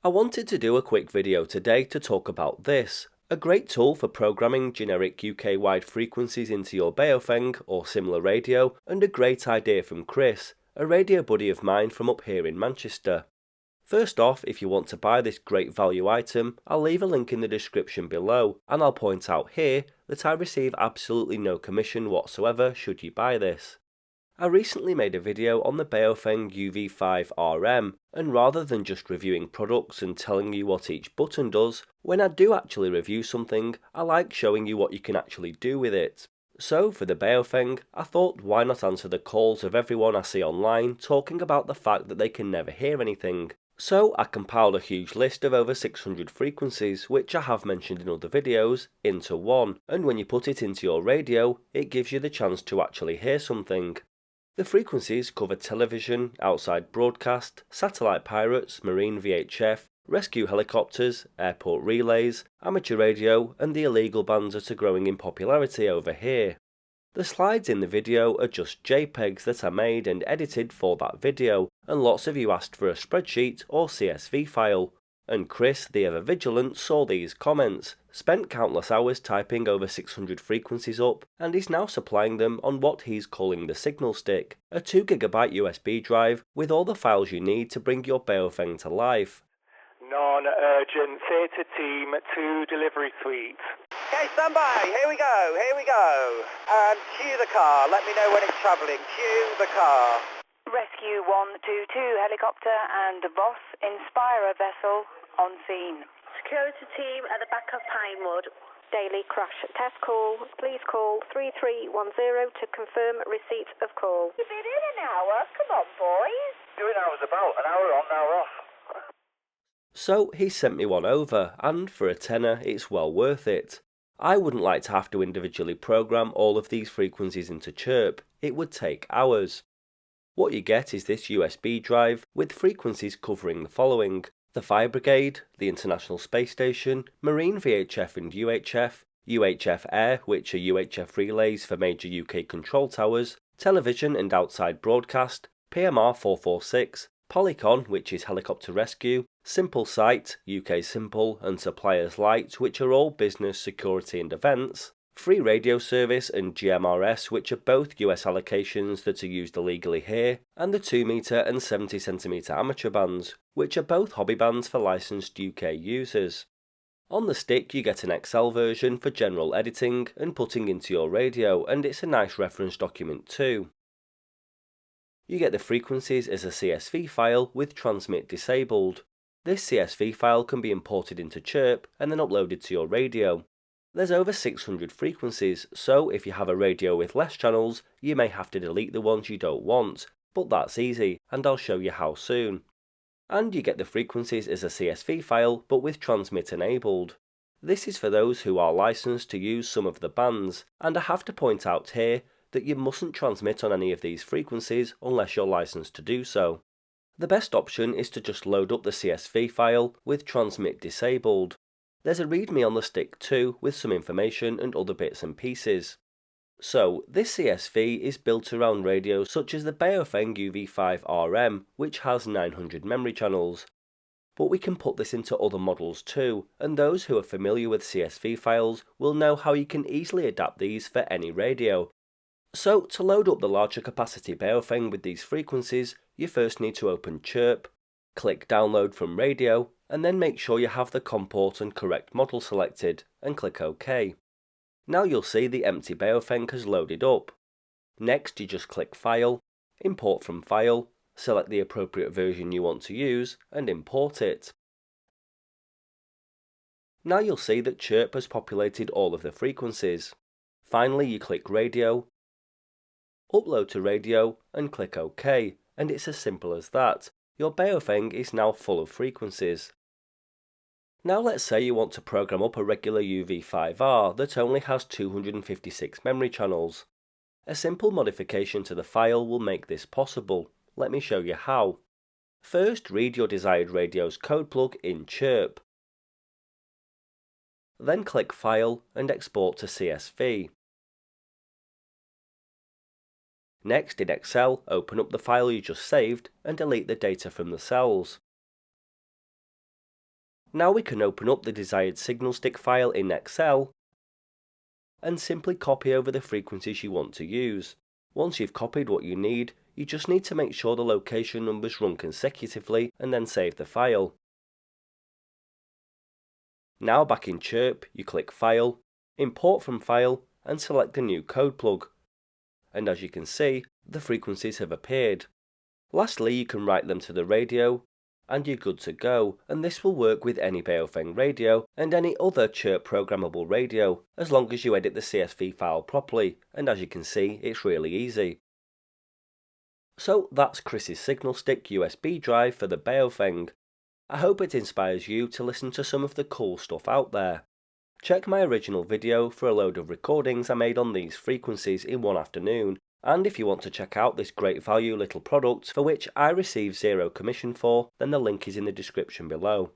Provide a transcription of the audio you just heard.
I wanted to do a quick video today to talk about this, a great tool for programming generic UK-wide frequencies into your Baofeng or similar radio, and a great idea from Chris, a radio buddy of mine from up here in Manchester. First off, if you want to buy this great value item, I'll leave a link in the description below, and I'll point out here that I receive absolutely no commission whatsoever should you buy this. I recently made a video on the Baofeng UV5RM, and rather than just reviewing products and telling you what each button does, when I do actually review something, I like showing you what you can actually do with it. So for the Baofeng, I thought why not answer the calls of everyone I see online talking about the fact that they can never hear anything. So I compiled a huge list of over 600 frequencies, which I have mentioned in other videos, into one, and when you put it into your radio, it gives you the chance to actually hear something. The frequencies cover television, outside broadcast, satellite pirates, marine VHF, rescue helicopters, airport relays, amateur radio, and the illegal bands that are growing in popularity over here. The slides in the video are just JPEGs that I made and edited for that video, and lots of you asked for a spreadsheet or CSV file. And Chris, the ever vigilant, saw these comments, spent countless hours typing over 600 frequencies up, and is now supplying them on what he's calling the signal stick, a 2GB USB drive with all the files you need to bring your Baofeng to life. Non-urgent theatre team to delivery suite. Okay, stand by. Here we go. And cue the car. Let me know when it's travelling. Cue the car. Rescue 122 helicopter and Voss Inspirer vessel on scene. Security team at the back of Pinewood. Daily crash test call. Please call 3310 to confirm receipt of call. You've been in an hour. Come on, boys. Doing hours about. An hour on, an hour off. So he sent me one over, and for a tenner it's well worth it. I wouldn't like to have to individually program all of these frequencies into Chirp. It would take hours. What you get is this USB drive with frequencies covering the following: the Fire Brigade, the International Space Station, Marine VHF and UHF, UHF Air, which are UHF relays for major UK control towers, television and outside broadcast, PMR 446, Polycon, which is helicopter rescue, Simple Sight, UK Simple, and Suppliers Light, which are all business, security and events, Free Radio Service and GMRS, which are both US allocations that are used illegally here, and the 2-metre and 70cm amateur bands, which are both hobby bands for licensed UK users. On the stick you get an Excel version for general editing and putting into your radio, and it's a nice reference document too. You get the frequencies as a CSV file with transmit disabled. This CSV file can be imported into Chirp and then uploaded to your radio. There's over 600 frequencies, so if you have a radio with less channels, you may have to delete the ones you don't want, but that's easy, and I'll show you how soon. And you get the frequencies as a CSV file, but with transmit enabled. This is for those who are licensed to use some of the bands, and I have to point out here that you mustn't transmit on any of these frequencies unless you're licensed to do so. The best option is to just load up the CSV file with transmit disabled. There's a readme on the stick too with some information and other bits and pieces. So this CSV is built around radios such as the Baofeng UV5RM, which has 900 memory channels. But we can put this into other models too, and those who are familiar with CSV files will know how you can easily adapt these for any radio. So to load up the larger capacity Baofeng with these frequencies, you first need to open Chirp, click download from radio, and then make sure you have the COM port and correct model selected, and click OK. Now you'll see the empty Baofeng has loaded up. Next you just click File, Import from File, select the appropriate version you want to use, and import it. Now you'll see that Chirp has populated all of the frequencies. Finally you click Radio, upload to radio, and click OK, and it's as simple as that. Your Baofeng is now full of frequencies. Now let's say you want to program up a regular UV5R that only has 256 memory channels. A simple modification to the file will make this possible. Let me show you how. First, read your desired radio's code plug in Chirp. Then click File and export to CSV. Next, in Excel, open up the file you just saved and delete the data from the cells. Now we can open up the desired signal stick file in Excel and simply copy over the frequencies you want to use. Once you've copied what you need, you just need to make sure the location numbers run consecutively and then save the file. Now back in Chirp, you click File, Import from File and select the new code plug. And as you can see, the frequencies have appeared. Lastly, you can write them to the radio and you're good to go, and this will work with any Baofeng radio and any other Chirp programmable radio, as long as you edit the CSV file properly, and as you can see, it's really easy. So that's Chris's signal stick USB drive for the Baofeng. I hope it inspires you to listen to some of the cool stuff out there. Check my original video for a load of recordings I made on these frequencies in one afternoon, and if you want to check out this great value little product for which I receive zero commission for, then the link is in the description below.